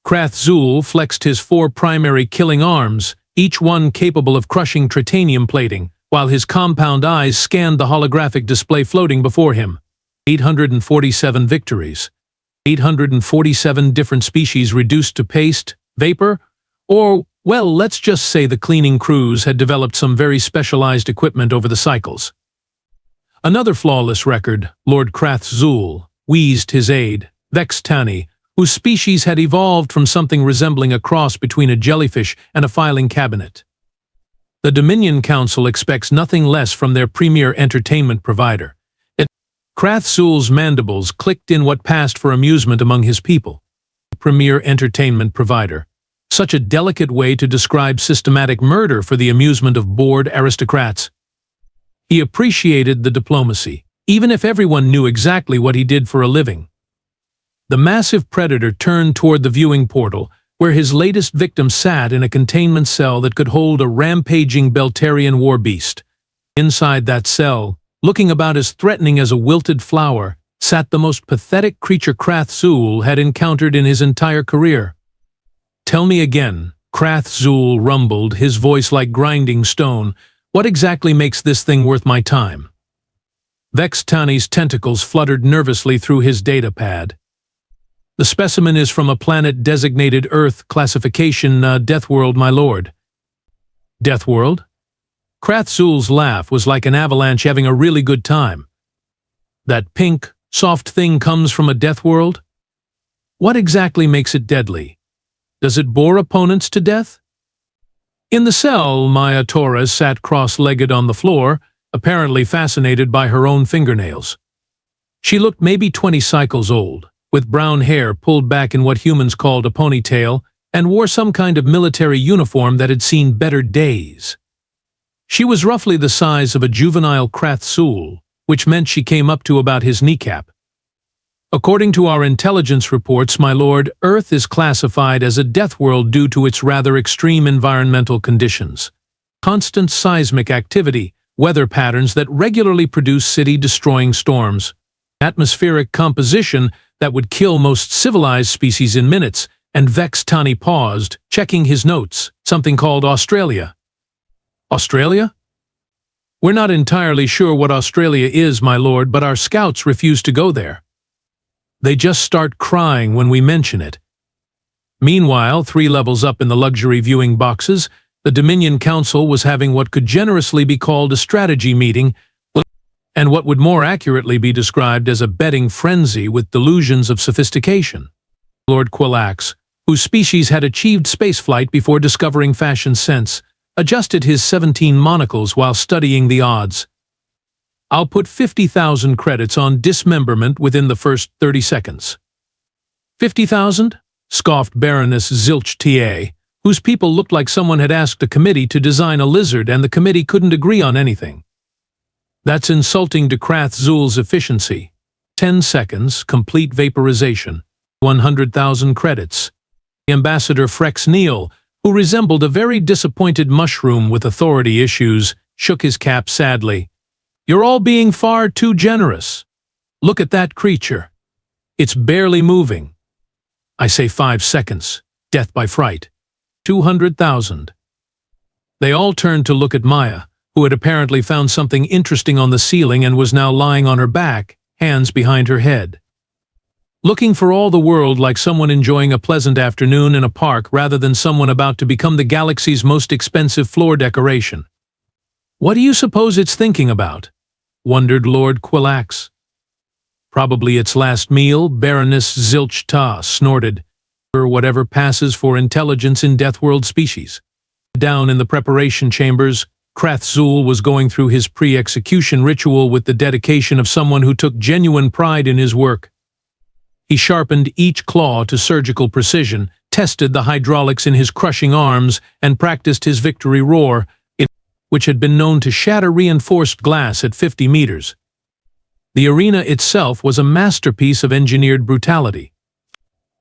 Krath'zul flexed his 4 primary killing arms, each one capable of crushing titanium plating, while his compound eyes scanned the holographic display floating before him. 847 victories. 847 different species reduced to paste, vapor, or, well, let's just say the cleaning crews had developed some very specialized equipment over the cycles. Another flawless record, Lord Krath'zul, wheezed his aide, Vextani, whose species had evolved from something resembling a cross between a jellyfish and a filing cabinet. The Dominion Council expects nothing less from their premier entertainment provider. Krath'zul's mandibles clicked in what passed for amusement among his people. Premier entertainment provider. Such a delicate way to describe systematic murder for the amusement of bored aristocrats. He appreciated the diplomacy, even if everyone knew exactly what he did for a living. The massive predator turned toward the viewing portal, where his latest victim sat in a containment cell that could hold a rampaging Beltarian war beast. Inside that cell, looking about as threatening as a wilted flower, sat the most pathetic creature Krath'zul had encountered in his entire career. "Tell me again," Krath'zul rumbled, his voice like grinding stone, "what exactly makes this thing worth my time?" Vextani's tentacles fluttered nervously through his data pad. "The specimen is from a planet designated Earth, classification Deathworld, my lord." Deathworld? Krath'zul's laugh was like an avalanche having a really good time. "That pink, soft thing comes from a Deathworld? What exactly makes it deadly? Does it bore opponents to death?" In the cell, Maya Torres sat cross-legged on the floor, apparently fascinated by her own fingernails. She looked maybe 20 cycles old, with brown hair pulled back in what humans called a ponytail, and wore some kind of military uniform that had seen better days. She was roughly the size of a juvenile Krath'zul, which meant she came up to about his kneecap. "According to our intelligence reports, my lord, Earth is classified as a death world due to its rather extreme environmental conditions. Constant seismic activity, weather patterns that regularly produce city-destroying storms, atmospheric composition that would kill most civilized species in minutes," and Vextani paused, checking his notes, "something called Australia." "Australia? We're not entirely sure what Australia is, my lord, but our scouts refuse to go there. They just start crying when we mention it." Meanwhile, 3 levels up in the luxury viewing boxes, the Dominion Council was having what could generously be called a strategy meeting, and what would more accurately be described as a betting frenzy with delusions of sophistication. Lord Quillax, whose species had achieved spaceflight before discovering fashion sense, adjusted his 17 monocles while studying the odds. "I'll put 50,000 credits on dismemberment within the first 30 seconds. 50,000? Scoffed Baroness Zilch TA, whose people looked like someone had asked a committee to design a lizard and the committee couldn't agree on anything. "That's insulting to Krath'zul's efficiency. 10 seconds, complete vaporization. 100,000 credits. Ambassador Frex Neal, who resembled a very disappointed mushroom with authority issues, shook his cap sadly. "You're all being far too generous. Look at that creature. It's barely moving. I say 5 seconds. Death by fright. 200,000. They all turned to look at Maya, who had apparently found something interesting on the ceiling and was now lying on her back, hands behind her head. Looking for all the world like someone enjoying a pleasant afternoon in a park rather than someone about to become the galaxy's most expensive floor decoration. "What do you suppose it's thinking about?" wondered Lord Quillax. "Probably its last meal," Baroness Zilch Ta snorted, "or whatever passes for intelligence in Deathworld species." Down in the preparation chambers, Krath'zul was going through his pre-execution ritual with the dedication of someone who took genuine pride in his work. He sharpened each claw to surgical precision, tested the hydraulics in his crushing arms, and practiced his victory roar, which had been known to shatter reinforced glass at 50 meters. The arena itself was a masterpiece of engineered brutality.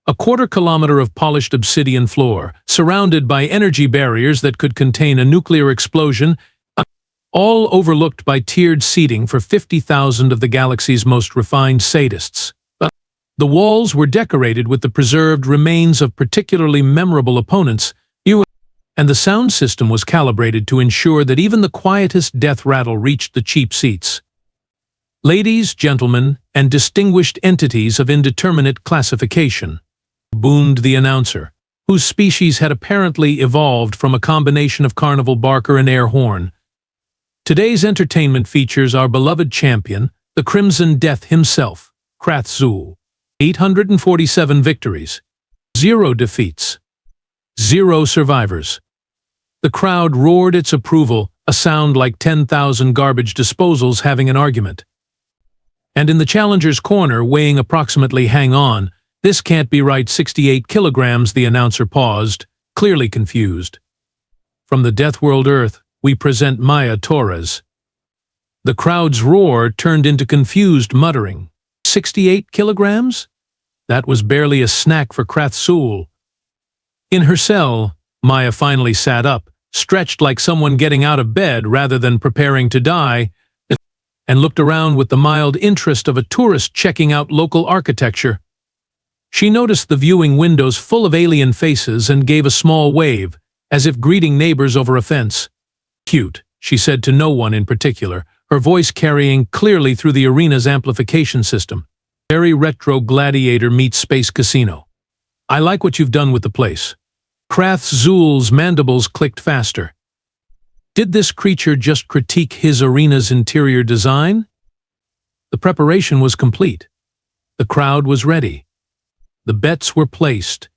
A quarter-kilometer of polished obsidian floor, surrounded by energy barriers that could contain a nuclear explosion, all overlooked by tiered seating for 50,000 of the galaxy's most refined sadists. The walls were decorated with the preserved remains of particularly memorable opponents, and the sound system was calibrated to ensure that even the quietest death rattle reached the cheap seats. Ladies, gentlemen, and distinguished entities of indeterminate classification, boomed the announcer, whose species had apparently evolved from a combination of carnival barker and air horn. Today's entertainment features our beloved champion, the Crimson Death himself, Krath'zul. 847 victories, 0 defeats, 0 survivors. The crowd roared its approval, a sound like 10,000 garbage disposals having an argument. And in the challenger's corner, weighing approximately, hang on, this can't be right, 68 kilograms, the announcer paused, clearly confused. From the Deathworld Earth, we present Maya Torres. The crowd's roar turned into confused muttering. 68 kilograms? That was barely a snack for Krath'zul. In her cell, Maya finally sat up, stretched like someone getting out of bed rather than preparing to die, and looked around with the mild interest of a tourist checking out local architecture. She noticed the viewing windows full of alien faces and gave a small wave, as if greeting neighbors over a fence. Cute, she said to no one in particular, her voice carrying clearly through the arena's amplification system. Very retro Gladiator meets Space Casino. I like what you've done with the place. Krath'zul's mandibles clicked faster. Did this creature just critique his arena's interior design? The preparation was complete. The crowd was ready. The bets were placed.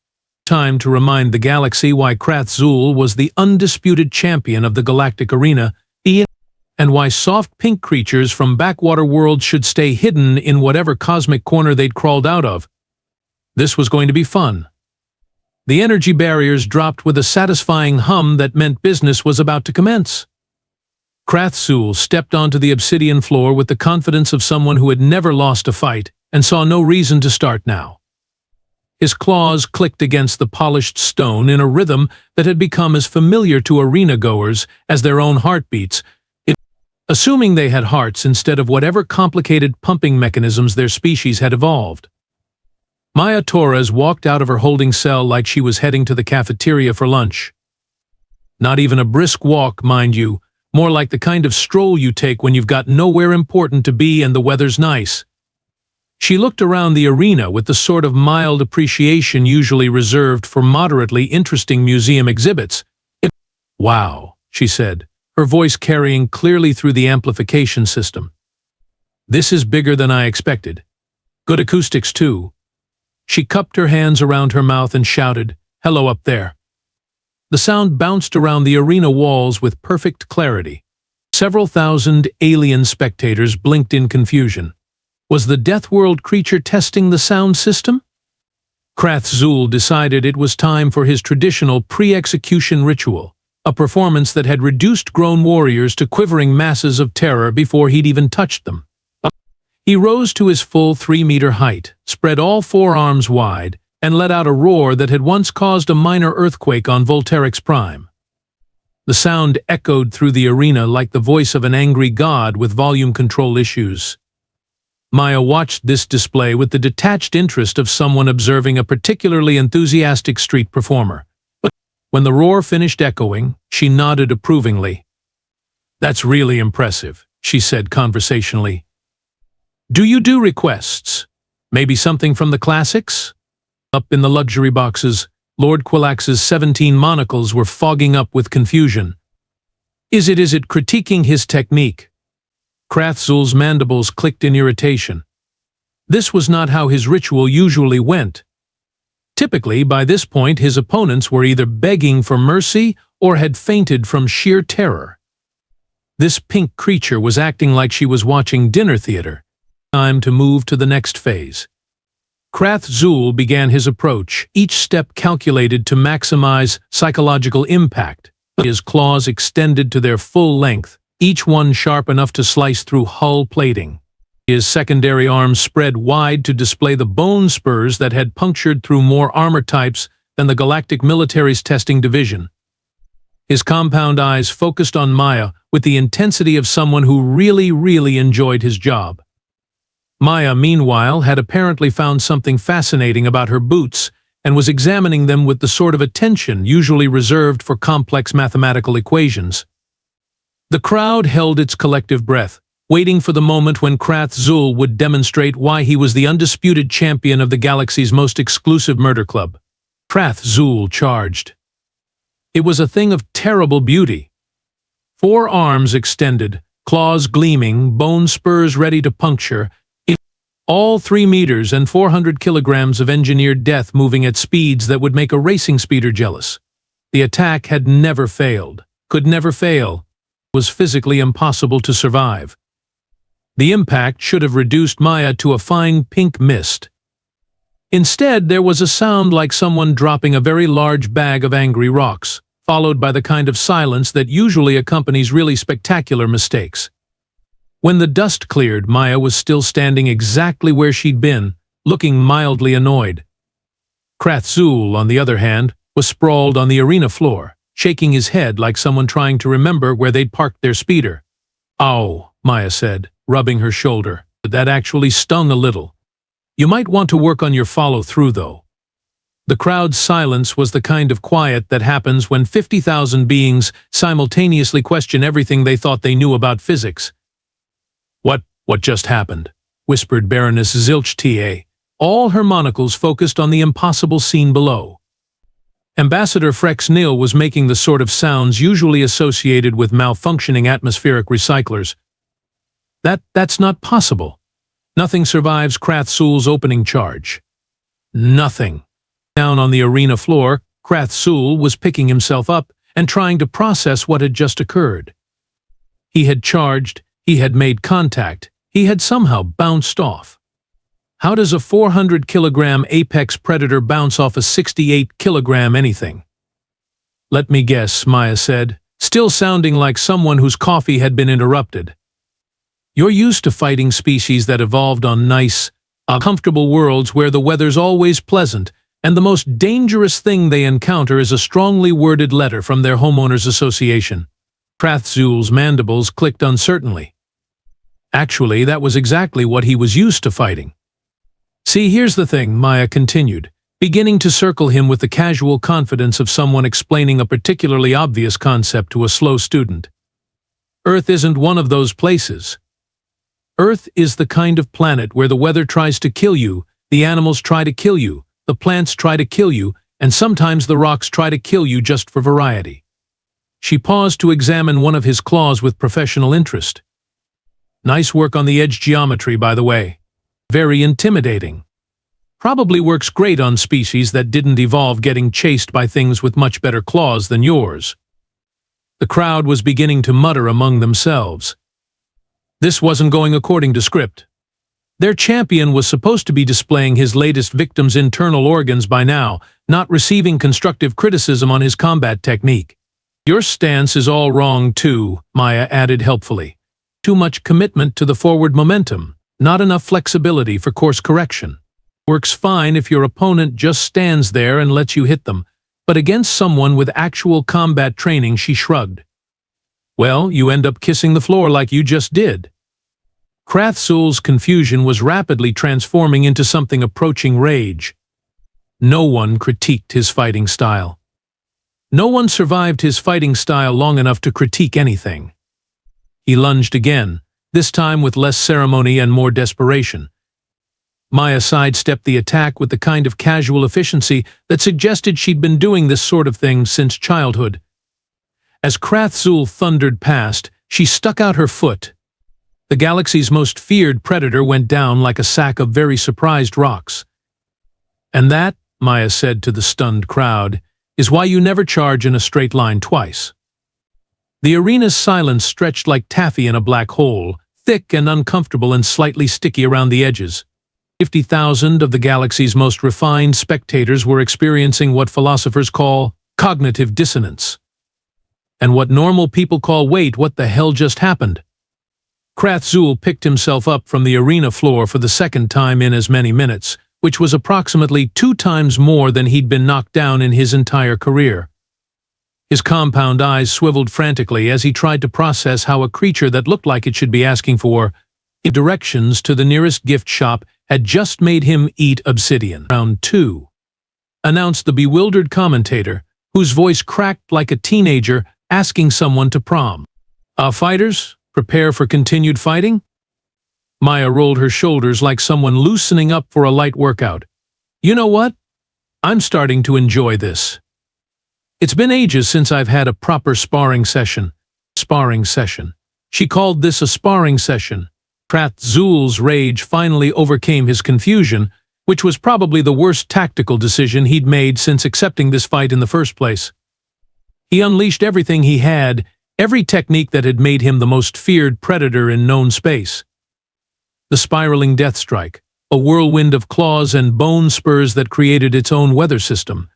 Time to remind the galaxy why Krath'zul was the undisputed champion of the Galactic arena, and why soft pink creatures from backwater worlds should stay hidden in whatever cosmic corner they'd crawled out of. This was going to be fun. The energy barriers dropped with a satisfying hum that meant business was about to commence. Krath'zul stepped onto the obsidian floor with the confidence of someone who had never lost a fight and saw no reason to start now. His claws clicked against the polished stone in a rhythm that had become as familiar to arena-goers as their own heartbeats, assuming they had hearts instead of whatever complicated pumping mechanisms their species had evolved. Maya Torres walked out of her holding cell like she was heading to the cafeteria for lunch. Not even a brisk walk, mind you, more like the kind of stroll you take when you've got nowhere important to be and the weather's nice. She looked around the arena with the sort of mild appreciation usually reserved for moderately interesting museum exhibits. Wow, she said, her voice carrying clearly through the amplification system. This is bigger than I expected. Good acoustics, too. She cupped her hands around her mouth and shouted, "Hello up there." The sound bounced around the arena walls with perfect clarity. Several thousand alien spectators blinked in confusion. Was the Deathworld creature testing the sound system? Krath'zul decided it was time for his traditional pre-execution ritual, a performance that had reduced grown warriors to quivering masses of terror before he'd even touched them. He rose to his full 3-meter height, spread all 4 arms wide, and let out a roar that had once caused a minor earthquake on Volterix Prime. The sound echoed through the arena like the voice of an angry god with volume control issues. Maya watched this display with the detached interest of someone observing a particularly enthusiastic street performer. But when the roar finished echoing, she nodded approvingly. "That's really impressive," she said conversationally. "Do you do requests? Maybe something from the classics?" Up in the luxury boxes, Lord Quilax's 17 monocles were fogging up with confusion. Is it critiquing his technique?" Krath'zul's mandibles clicked in irritation. This was not how his ritual usually went. Typically, by this point, his opponents were either begging for mercy or had fainted from sheer terror. This pink creature was acting like she was watching dinner theater. Time to move to the next phase. Krath'zul began his approach, each step calculated to maximize psychological impact. His claws extended to their full length, each one sharp enough to slice through hull plating. His secondary arms spread wide to display the bone spurs that had punctured through more armor types than the Galactic military's testing division. His compound eyes focused on Maya with the intensity of someone who really enjoyed his job. Maya, meanwhile, had apparently found something fascinating about her boots and was examining them with the sort of attention usually reserved for complex mathematical equations. The crowd held its collective breath, waiting for the moment when Krath'zul would demonstrate why he was the undisputed champion of the galaxy's most exclusive murder club. Krath'zul charged. It was a thing of terrible beauty. 4 arms extended, claws gleaming, bone spurs ready to puncture, all 3 meters and 400 kilograms of engineered death moving at speeds that would make a racing speeder jealous. The attack had never failed, could never fail, was physically impossible to survive. The impact should have reduced Maya to a fine pink mist. Instead, there was a sound like someone dropping a very large bag of angry rocks, followed by the kind of silence that usually accompanies really spectacular mistakes. When the dust cleared, Maya was still standing exactly where she'd been, looking mildly annoyed. Krath'zul, on the other hand, was sprawled on the arena floor, shaking his head like someone trying to remember where they'd parked their speeder. "Ow," Maya said, rubbing her shoulder. "That actually stung a little. You might want to work on your follow-through, though." The crowd's silence was the kind of quiet that happens when 50,000 beings simultaneously question everything they thought they knew about physics. What just happened?" whispered Baroness Zilch, all her monocles focused on the impossible scene below. Ambassador Krath'zul was making the sort of sounds usually associated with malfunctioning atmospheric recyclers. That's not possible. Nothing survives Krath'zul's opening charge. Nothing. Down on the arena floor, Krath'zul was picking himself up and trying to process what had just occurred. He had charged, he had made contact, he had somehow bounced off. How does a 400-kilogram apex predator bounce off a 68-kilogram anything? "Let me guess," Maya said, still sounding like someone whose coffee had been interrupted. "You're used to fighting species that evolved on nice, comfortable worlds where the weather's always pleasant, and the most dangerous thing they encounter is a strongly worded letter from their homeowners association." Krath'zul's mandibles clicked uncertainly. Actually, that was exactly what he was used to fighting. "See, here's the thing," Maya continued, beginning to circle him with the casual confidence of someone explaining a particularly obvious concept to a slow student. "Earth isn't one of those places. Earth is the kind of planet where the weather tries to kill you, the animals try to kill you, the plants try to kill you, and sometimes the rocks try to kill you just for variety." She paused to examine one of his claws with professional interest. "Nice work on the edge geometry, by the way. Very intimidating. Probably works great on species that didn't evolve getting chased by things with much better claws than yours." The crowd was beginning to mutter among themselves. This wasn't going according to script. Their champion was supposed to be displaying his latest victim's internal organs by now, not receiving constructive criticism on his combat technique. "Your stance is all wrong too," Maya added helpfully. "Too much commitment to the forward momentum, not enough flexibility for course correction. Works fine if your opponent just stands there and lets you hit them, but against someone with actual combat training," she shrugged. "Well, you end up kissing the floor like you just did." Krath'zul's confusion was rapidly transforming into something approaching rage. No one critiqued his fighting style. No one survived his fighting style long enough to critique anything. He lunged again, this time with less ceremony and more desperation. Maya sidestepped the attack with the kind of casual efficiency that suggested she'd been doing this sort of thing since childhood. As Krath'zul thundered past, she stuck out her foot. The galaxy's most feared predator went down like a sack of very surprised rocks. "And that," Maya said to the stunned crowd, "is why you never charge in a straight line twice." The arena's silence stretched like taffy in a black hole, thick and uncomfortable and slightly sticky around the edges. 50,000 of the galaxy's most refined spectators were experiencing what philosophers call cognitive dissonance. And what normal people call, "Wait, what the hell just happened?" Krath'zul picked himself up from the arena floor for the second time in as many minutes, which was approximately 2 times more than he'd been knocked down in his entire career. His compound eyes swiveled frantically as he tried to process how a creature that looked like it should be asking for Directions to the nearest gift shop had just made him eat obsidian. Round 2, announced the bewildered commentator, whose voice cracked like a teenager asking someone to prom. Fighters, prepare for continued fighting? Maya rolled her shoulders like someone loosening up for a light workout. You know what? I'm starting to enjoy this. It's been ages since I've had a proper sparring session. She called this a sparring session. Krath'zul's rage finally overcame his confusion, which was probably the worst tactical decision he'd made since accepting this fight in the first place. He unleashed everything he had, every technique that had made him the most feared predator in known space. The spiraling death strike, a whirlwind of claws and bone spurs that created its own weather system.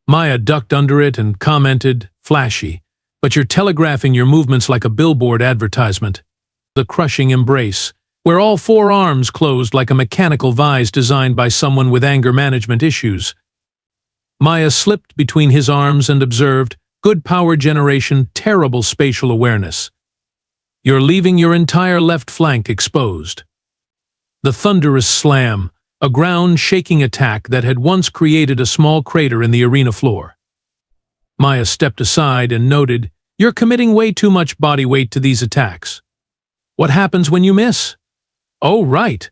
Maya ducked under it and commented, "Flashy, but you're telegraphing your movements like a billboard advertisement." The crushing embrace, where all 4 arms closed like a mechanical vise designed by someone with anger management issues. Maya slipped between his arms and observed, good power generation, terrible spatial awareness. You're leaving your entire left flank exposed. The thunderous slam, a ground-shaking attack that had once created a small crater in the arena floor. Maya stepped aside and noted, "You're committing way too much body weight to these attacks. What happens when you miss?" "Oh, right."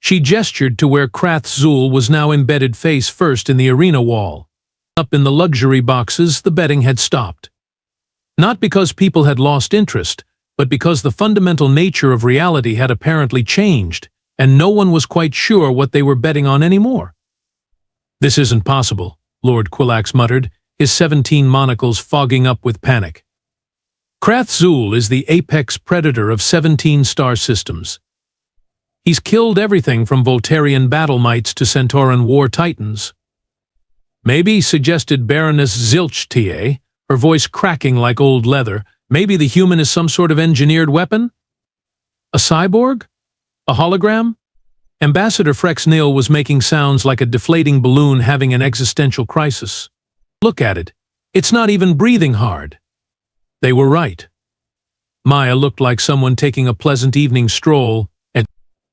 She gestured to where Krath'zul was now embedded face first in the arena wall. Up in the luxury boxes, the betting had stopped. Not because people had lost interest, but because the fundamental nature of reality had apparently changed, and no one was quite sure what they were betting on anymore. "This isn't possible," Lord Quillax muttered, his 17 monocles fogging up with panic. Krath'zul is the apex predator of 17 star systems. He's killed everything from Voltarian battle mites to Centauran war titans. "Maybe," suggested Baroness Zilch, her voice cracking like old leather, "maybe the human is some sort of engineered weapon? A cyborg? A hologram?" Ambassador Frexnil was making sounds like a deflating balloon having an existential crisis. "Look at it. It's not even breathing hard." They were right. Maya looked like someone taking a pleasant evening stroll, and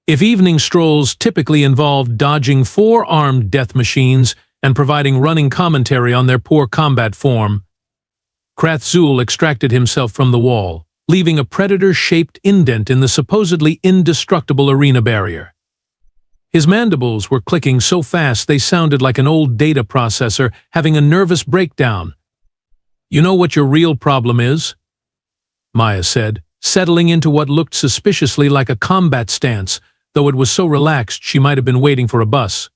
if evening strolls typically involved dodging 4 armed death machines and providing running commentary on their poor combat form, Krath'zul extracted himself from the wall, leaving a predator-shaped indent in the supposedly indestructible arena barrier. His mandibles were clicking so fast they sounded like an old data processor having a nervous breakdown. "You know what your real problem is?" Maya said, settling into what looked suspiciously like a combat stance, though it was so relaxed she might have been waiting for a bus.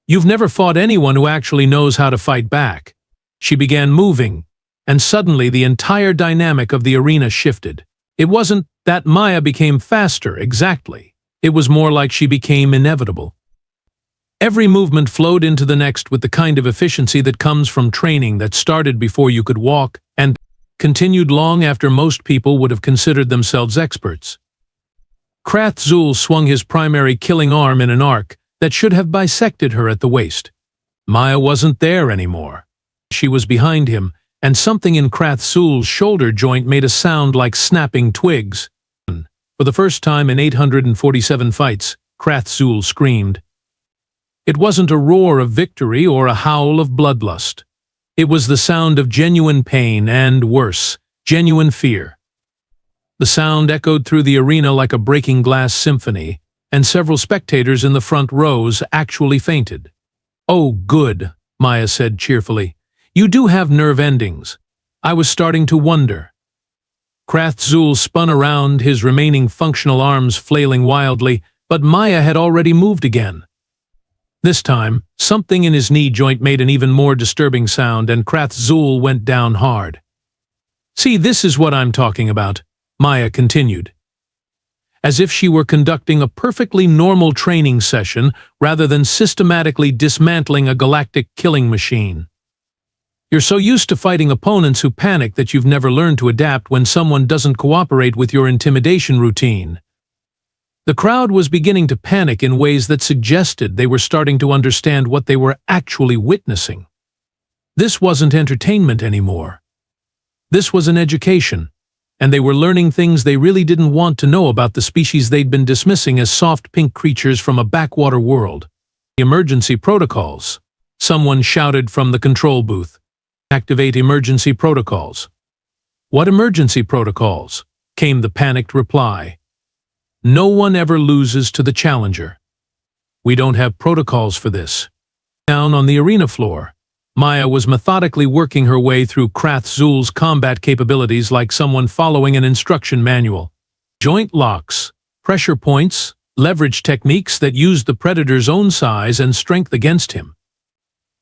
"You've never fought anyone who actually knows how to fight back." She began moving, and suddenly the entire dynamic of the arena shifted. It wasn't that Maya became faster, exactly. It was more like she became inevitable. Every movement flowed into the next with the kind of efficiency that comes from training that started before you could walk and continued long after most people would have considered themselves experts. Krath'zul swung his primary killing arm in an arc that should have bisected her at the waist. Maya wasn't there anymore. She was behind him, and something in Krath'zul's shoulder joint made a sound like snapping twigs. For the first time in 847 fights, Krath'zul screamed. It wasn't a roar of victory or a howl of bloodlust. It was the sound of genuine pain and, worse, genuine fear. The sound echoed through the arena like a breaking glass symphony, and several spectators in the front rows actually fainted. "Oh, good," Maya said cheerfully. "You do have nerve endings. I was starting to wonder." Krath'zul spun around, his remaining functional arms flailing wildly, but Maya had already moved again. This time, something in his knee joint made an even more disturbing sound, and Krath'zul went down hard. "See, this is what I'm talking about," Maya continued, as if she were conducting a perfectly normal training session rather than systematically dismantling a galactic killing machine. "You're so used to fighting opponents who panic that you've never learned to adapt when someone doesn't cooperate with your intimidation routine." The crowd was beginning to panic in ways that suggested they were starting to understand what they were actually witnessing. This wasn't entertainment anymore. This was an education, and they were learning things they really didn't want to know about the species they'd been dismissing as soft pink creatures from a backwater world. Emergency protocols. Someone shouted from the control booth. Activate emergency protocols. What emergency protocols? Came the panicked reply. No one ever loses to the challenger. We don't have protocols for this. Down on the arena floor, Maya was methodically working her way through Krath'zul's combat capabilities like someone following an instruction manual. Joint locks, pressure points, leverage techniques that used the Predator's own size and strength against him.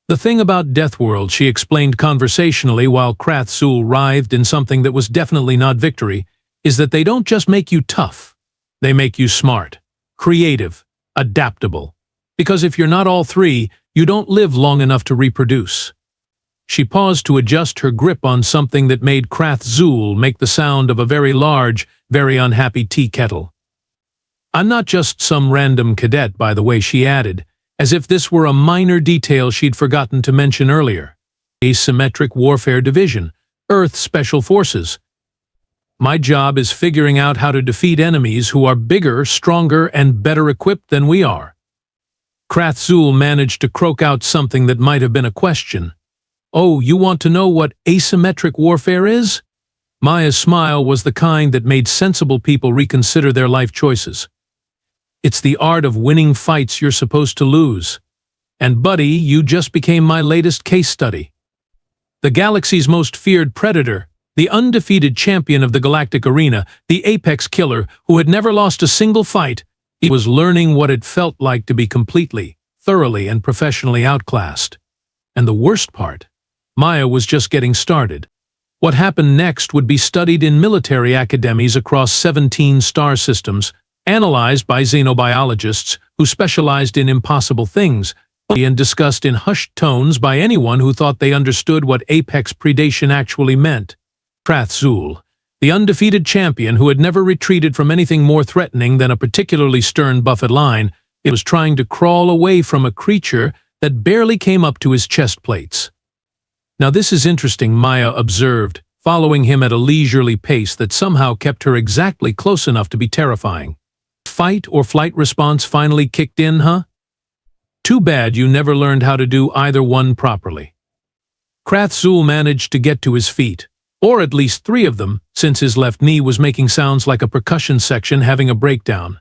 The thing about Deathworld, she explained conversationally while Krath'zul writhed in something that was definitely not victory, is that they don't just make you tough. They make you smart, creative, adaptable. Because if you're not all three, you don't live long enough to reproduce. She paused to adjust her grip on something that made Krath'zul make the sound of a very large, very unhappy tea kettle. I'm not just some random cadet, by the way, she added, as if this were a minor detail she'd forgotten to mention earlier. Asymmetric Warfare Division, Earth Special Forces. My job is figuring out how to defeat enemies who are bigger, stronger, and better equipped than we are. Krath'zul managed to croak out something that might have been a question. Oh, you want to know what asymmetric warfare is? Maya's smile was the kind that made sensible people reconsider their life choices. It's the art of winning fights you're supposed to lose. And buddy, you just became my latest case study. The galaxy's most feared predator, the undefeated champion of the Galactic arena, the apex killer who had never lost a single fight, he was learning what it felt like to be completely, thoroughly, and professionally outclassed. And the worst part, Maya was just getting started. What happened next would be studied in military academies across 17 star systems, analyzed by xenobiologists who specialized in impossible things, and discussed in hushed tones by anyone who thought they understood what apex predation actually meant. Krath'zul, the undefeated champion who had never retreated from anything more threatening than a particularly stern buffet line, it was trying to crawl away from a creature that barely came up to his chest plates. Now this is interesting, Maya observed, following him at a leisurely pace that somehow kept her exactly close enough to be terrifying. Fight or flight response finally kicked in, huh? Too bad you never learned how to do either one properly. Krath'zul managed to get to his feet, or at least three of them, since his left knee was making sounds like a percussion section having a breakdown.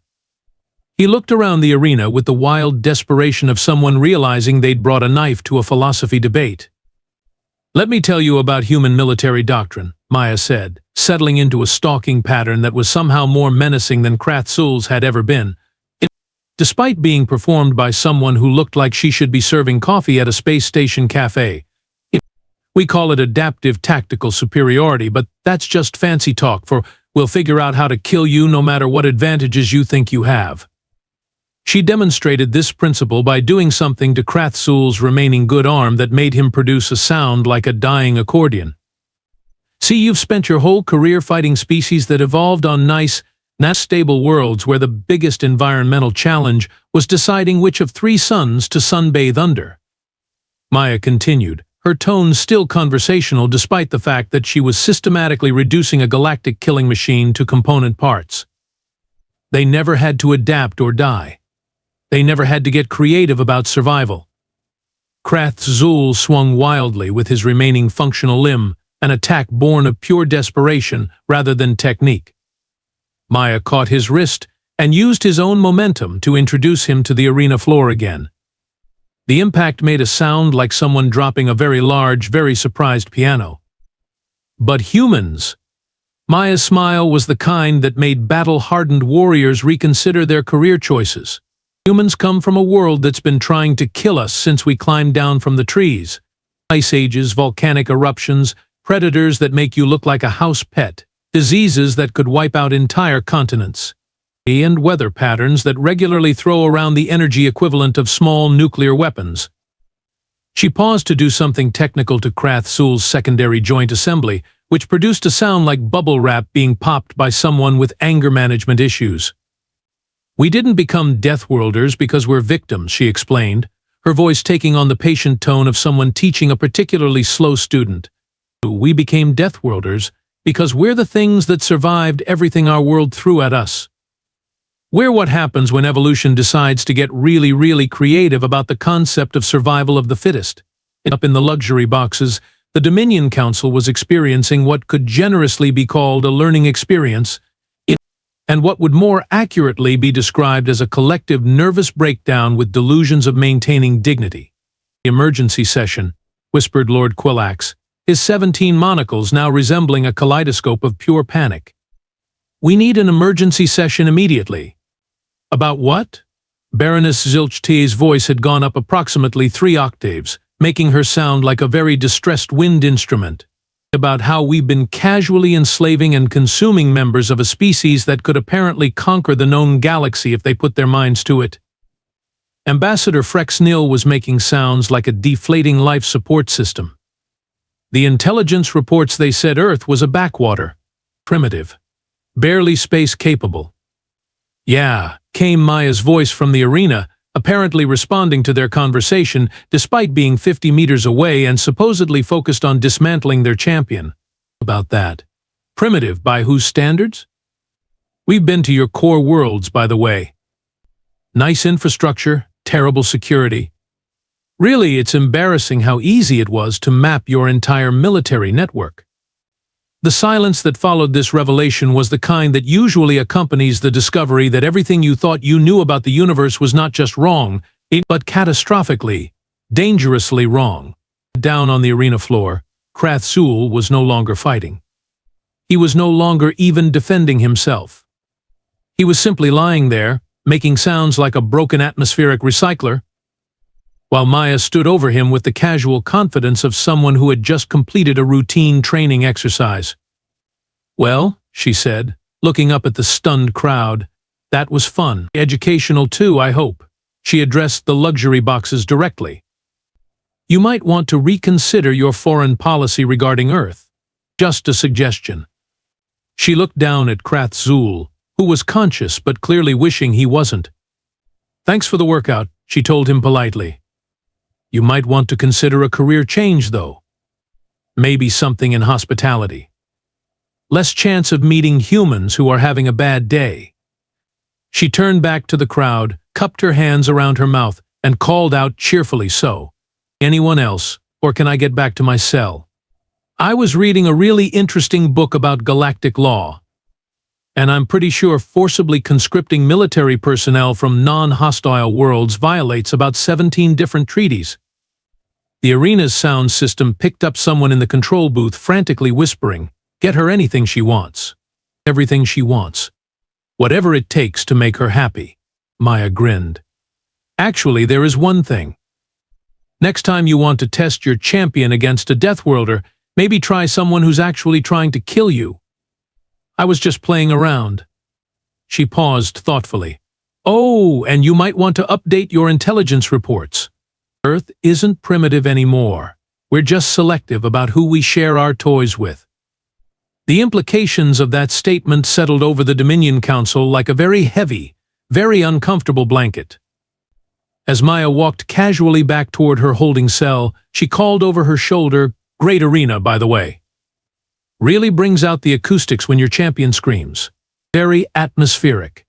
He looked around the arena with the wild desperation of someone realizing they'd brought a knife to a philosophy debate. Let me tell you about human military doctrine, Maya said, settling into a stalking pattern that was somehow more menacing than Krath'zul's had ever been. Despite being performed by someone who looked like she should be serving coffee at a space station cafe. We call it adaptive tactical superiority, but that's just fancy talk for we'll figure out how to kill you no matter what advantages you think you have. She demonstrated this principle by doing something to Krath'zul's remaining good arm that made him produce a sound like a dying accordion. See, you've spent your whole career fighting species that evolved on nice, stable worlds where the biggest environmental challenge was deciding which of three suns to sunbathe under. Maya continued, her tone still conversational despite the fact that she was systematically reducing a galactic killing machine to component parts. They never had to adapt or die. They never had to get creative about survival. Krath'zul swung wildly with his remaining functional limb, an attack born of pure desperation rather than technique. Maya caught his wrist and used his own momentum to introduce him to the arena floor again. The impact made a sound like someone dropping a very large, very surprised piano. But humans. Maya's smile was the kind that made battle-hardened warriors reconsider their career choices. Humans come from a world that's been trying to kill us since we climbed down from the trees. Ice ages, volcanic eruptions, predators that make you look like a house pet, diseases that could wipe out entire continents, and weather patterns that regularly throw around the energy equivalent of small nuclear weapons. She paused to do something technical to Krath'zul's secondary joint assembly, which produced a sound like bubble wrap being popped by someone with anger management issues. We didn't become Deathworlders because we're victims, she explained, her voice taking on the patient tone of someone teaching a particularly slow student. We became Deathworlders Because we're the things that survived everything our world threw at us. We're what happens when evolution decides to get really, really creative about the concept of survival of the fittest. Up in the luxury boxes, the Dominion Council was experiencing what could generously be called a learning experience, and what would more accurately be described as a collective nervous breakdown with delusions of maintaining dignity. The emergency session, whispered Lord Quillax, his 17 monocles now resembling a kaleidoscope of pure panic. We need an emergency session immediately. About what? Baroness Zilcht's voice had gone up approximately 3 octaves, making her sound like a very distressed wind instrument. About how we've been casually enslaving and consuming members of a species that could apparently conquer the known galaxy if they put their minds to it. Ambassador Frexnil was making sounds like a deflating life support system. The intelligence reports they said Earth was a backwater, primitive, barely space-capable. Yeah, came Maya's voice from the arena, apparently responding to their conversation despite being 50 meters away and supposedly focused on dismantling their champion. About that. Primitive by whose standards? We've been to your core worlds, by the way. Nice infrastructure, terrible security. Really, it's embarrassing how easy it was to map your entire military network. The silence that followed this revelation was the kind that usually accompanies the discovery that everything you thought you knew about the universe was not just wrong, but catastrophically, dangerously wrong. Down on the arena floor, Krath'zul was no longer fighting. He was no longer even defending himself. He was simply lying there, making sounds like a broken atmospheric recycler, while Maya stood over him with the casual confidence of someone who had just completed a routine training exercise. Well, she said, looking up at the stunned crowd, that was fun. Educational too, I hope. She addressed the luxury boxes directly. You might want to reconsider your foreign policy regarding Earth. Just a suggestion. She looked down at Krath'zul, who was conscious but clearly wishing he wasn't. Thanks for the workout, she told him politely. You might want to consider a career change, though. Maybe something in hospitality. Less chance of meeting humans who are having a bad day. She turned back to the crowd, cupped her hands around her mouth, and called out cheerfully, so, anyone else, or can I get back to my cell? I was reading a really interesting book about galactic law, and I'm pretty sure forcibly conscripting military personnel from non-hostile worlds violates about 17 different treaties. The arena's sound system picked up someone in the control booth frantically whispering, "Get her anything she wants. Everything she wants. Whatever it takes to make her happy." Maya grinned. Actually, there is one thing. Next time you want to test your champion against a Deathworlder, maybe try someone who's actually trying to kill you. I was just playing around. She paused thoughtfully. Oh, and you might want to update your intelligence reports. Earth isn't primitive anymore. We're just selective about who we share our toys with. The implications of that statement settled over the Dominion Council like a very heavy, very uncomfortable blanket. As Maya walked casually back toward her holding cell, she called over her shoulder, "Great arena, by the way. Really brings out the acoustics when your champion screams. Very atmospheric."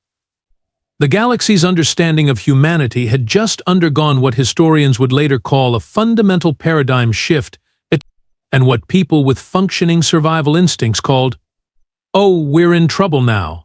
The galaxy's understanding of humanity had just undergone what historians would later call a fundamental paradigm shift, and what people with functioning survival instincts called, "Oh, we're in trouble now."